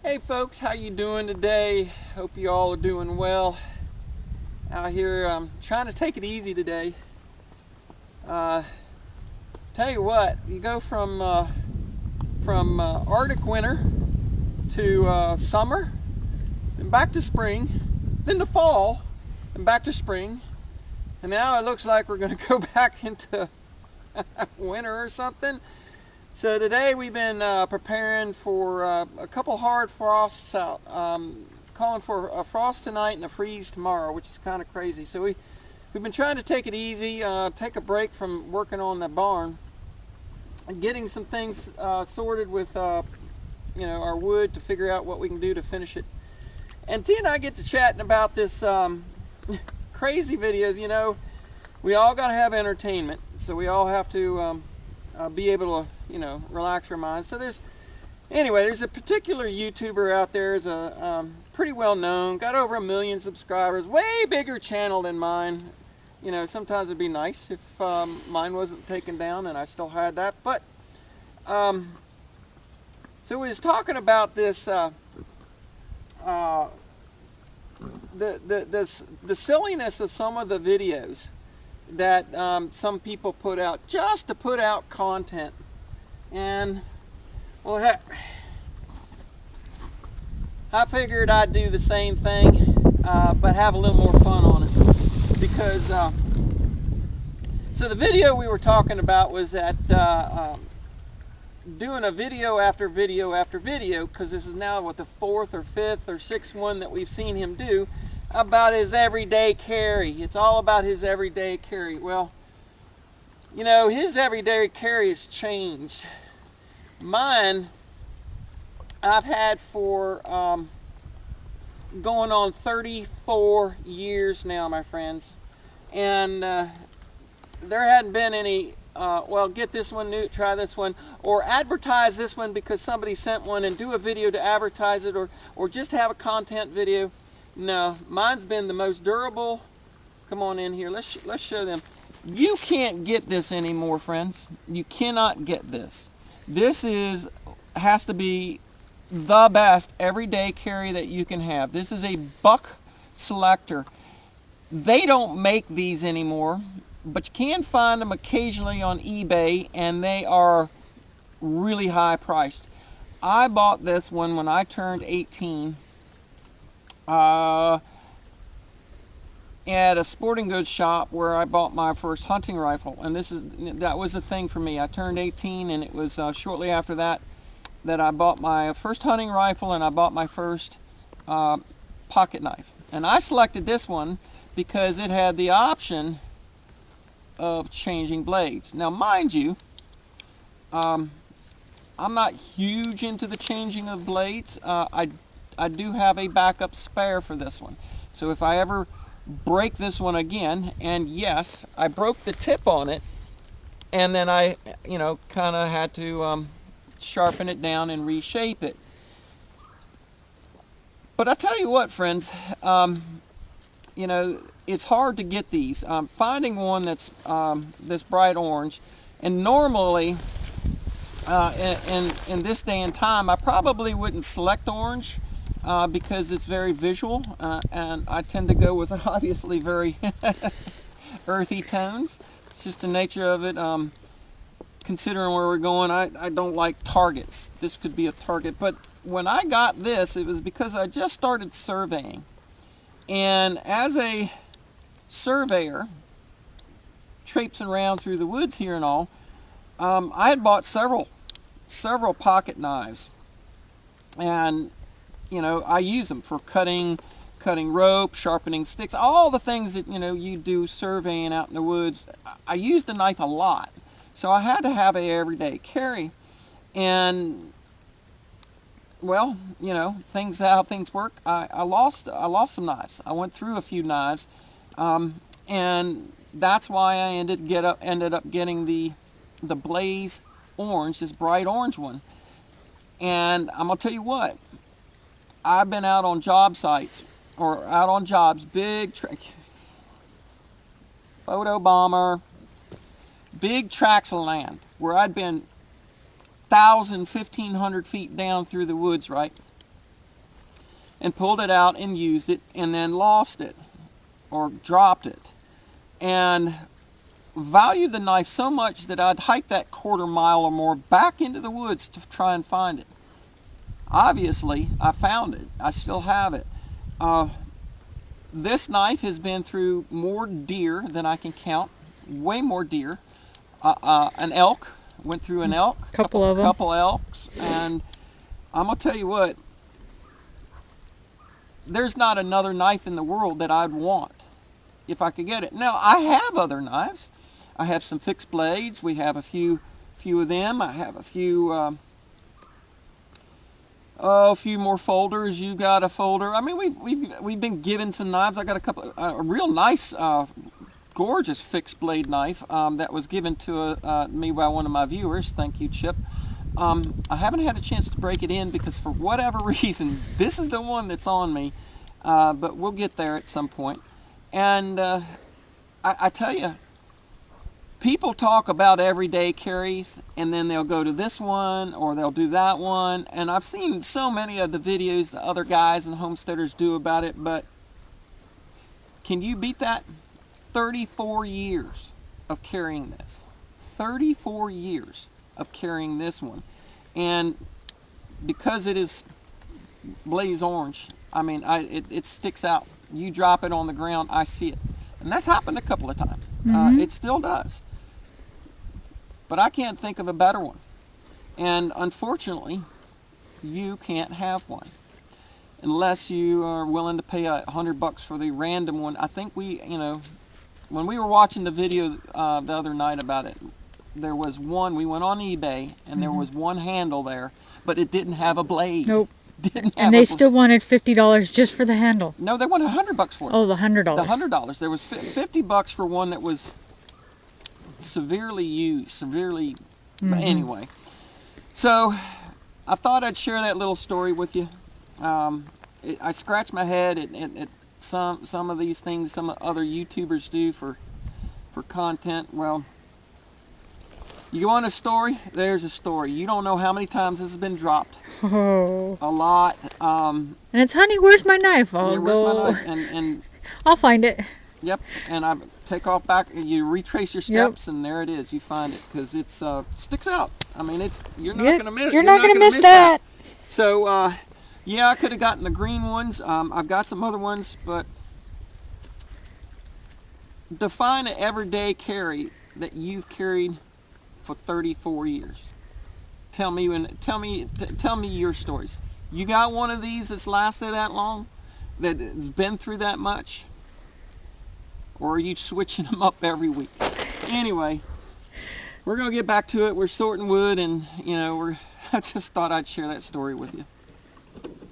Hey folks, how you doing today? Hope you all are doing well. Out here trying to take it easy today. Tell you what, you go from Arctic winter to summer, then back to spring, then to fall, and back to spring, and now it looks like we're going to go back into winter or something. So today we've been preparing for a couple hard frosts out, calling for a frost tonight and a freeze tomorrow, which is kind of crazy. So we've been trying to take it easy, take a break from working on the barn, and getting some things sorted with our wood to figure out what we can do to finish it. And T and I get to chatting about this crazy videos. You know, we all got to have entertainment, so we all have to be able to relax our minds. So there's a particular YouTuber out there, is a pretty well known, got over 1 million subscribers, way bigger channel than mine. You know, sometimes it'd be nice if mine wasn't taken down and I still had that. But so we was talking about this the silliness of some of the videos that some people put out just to put out content. And well, heck, I figured I'd do the same thing, but have a little more fun on it. Because so the video we were talking about was that doing a video after video after video, because this is now what, the 4th or 5th or 6th one that we've seen him do about his everyday carry. It's all about his everyday carry. Well, you know, his everyday carry has changed. Mine, I've had for going on 34 years now, my friends. And there hadn't been any, well, get this one new, try this one, or advertise this one because somebody sent one, and do a video to advertise it, or just have a content video. No, mine's been the most durable. Come on in here. Let's show them. You can't get this anymore, friends. You cannot get this. This has to be the best everyday carry that you can have. This is a buck selector. They don't make these anymore, but you can find them occasionally on eBay, and they are really high priced. I bought this one when I turned 18. At a sporting goods shop where I bought my first hunting rifle, and that was the thing for me. I turned 18, and it was shortly after that I bought my first hunting rifle, and I bought my first pocket knife. And I selected this one because it had the option of changing blades. Now, mind you, I'm not huge into the changing of blades. I do have a backup spare for this one. So if I ever break this one again, and yes, I broke the tip on it, and then I, kind of had to sharpen it down and reshape it. But I tell you what, friends, it's hard to get these. Finding one that's this bright orange, and normally in this day and time, I probably wouldn't select orange. Because it's very visual, and I tend to go with obviously very earthy tones. It's just the nature of it. Considering where we're going, I don't like targets. This could be a target. But when I got this, it was because I just started surveying. And as a surveyor, traipsing around through the woods here and all, I had bought several pocket knives. And I use them for cutting rope, sharpening sticks, all the things that, you do surveying out in the woods. I use the knife a lot. So I had to have a everyday carry. And, well, how things work. I lost some knives. I went through a few knives. And that's why I ended up getting the Blaze Orange, this bright orange one. And I'm going to tell you what. I've been out on job sites, or out on jobs, photo bomber, big tracts of land, where I'd been 1,000, 1,500 feet down through the woods, right? and pulled it out and used it and then lost it or dropped it. And valued the knife so much that I'd hike that quarter-mile or more back into the woods to try and find it. Obviously, I found it. I still have it. This knife has been through more deer than I can count, way more deer. An elk, went through an elk, Couple of them. couple elks, and I'm going to tell you what, there's not another knife in the world that I'd want if I could get it. Now, I have other knives. I have some fixed blades. We have a few of them. I have a few more folders. You got a folder. I mean, we've been given some knives. I got a couple, a real nice, gorgeous fixed blade knife that was given to me by one of my viewers. Thank you, Chip. I haven't had a chance to break it in because for whatever reason, this is the one that's on me. But we'll get there at some point. And I tell you, people talk about everyday carries, and then they'll go to this one or they'll do that one. And I've seen so many of the videos the other guys and homesteaders do about it, but can you beat that? 34 years of carrying this. 34 years of carrying this one. And because it is blaze orange, I mean, it sticks out. You drop it on the ground, I see it. And that's happened a couple of times. It still does. But I can't think of a better one. And unfortunately, you can't have one unless you are willing to pay $100 for the random one. I think when we were watching the video the other night about it, there was one, we went on eBay, and there was one handle there, but it didn't have a blade. Nope. Didn't have And they still wanted $50 just for the handle. No, they wanted $100 for it. Oh, the $100. The $100. There was $50 for one that was severely used, but anyway. So I thought I'd share that little story with you. I scratch my head at some of these things some other YouTubers do for content. Well, you want a story? There's a story. You don't know how many times this has been dropped. Oh. A lot. And it's, honey, where's my knife? Where's my knife? And I'll find it. Yep. And I take off back. You retrace your steps, and there it is. You find it because it's sticks out. I mean, you're not gonna miss. You're not gonna miss that. So yeah, I could have gotten the green ones. I've got some other ones, but define an everyday carry that you've carried for 34 years. Tell me your stories. You got one of these that's lasted that long, that's been through that much, or are you switching them up every week? Anyway, we're gonna get back to it. We're sorting wood, and I just thought I'd share that story with you.